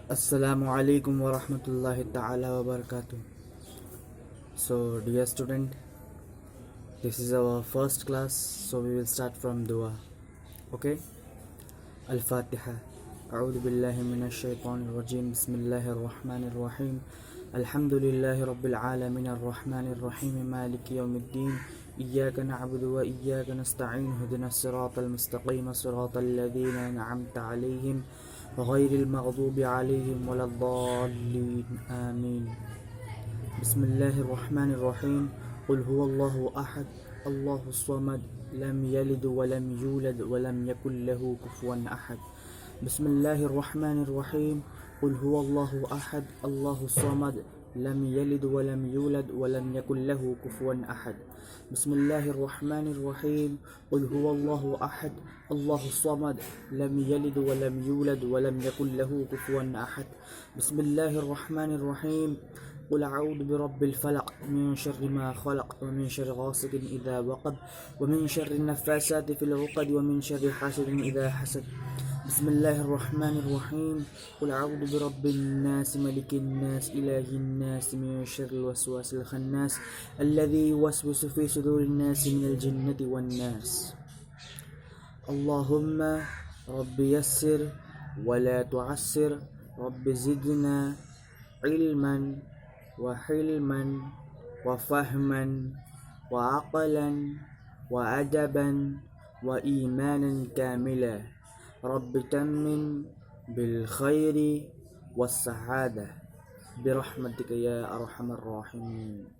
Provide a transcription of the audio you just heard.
Assalamu alaikum wa rahmatullahi ta'ala wa barakatuh. So, dear student, this is our first class, so we will start from dua. Okay? Al-Fatiha. أعوذ بالله من الشيطان الرجيم. بسم الله الرحمن الرحيم. الحمد لله رب العالمين الرحمن الرحيم مالك يوم الدين. إياك نعبد وإياك نستعين. اهدنا الصراط المستقيم صراط الذين أنعمت عليهم غير المغضوب عليهم ولا الضالين آمين. بسم الله الرحمن الرحيم. قل هو الله أحد الله الصمد لم يلد ولم يولد ولم يكن له كفوا أحد. بسم الله الرحمن الرحيم. قل هو الله أحد الله الصمد لم يلد ولم يولد ولم يكن له كفوا أحد. بسم الله الرحمن الرحيم. قل هو الله أحد الله الصمد لم يلد ولم يولد ولم يكن له كفوا أحد. بسم الله الرحمن الرحيم. قل أعوذ برب الفلق من شر ما خلق ومن شر غاسق إذا وقب ومن شر النفاسات في العقد ومن شر حاسد إذا حسد. بسم الله الرحمن الرحيم. قل أعوذ برب الناس ملك الناس إله الناس من شر الوسواس الخناس الذي يوسوس في صدور الناس من الجنة والناس. اللهم رب يسر ولا تعسر رب زدنا علما وحلما وفهما وعقلا وأدبا وإيمانا كاملا. رب تمن بالخير والسعادة برحمتك يا أرحم الراحمين.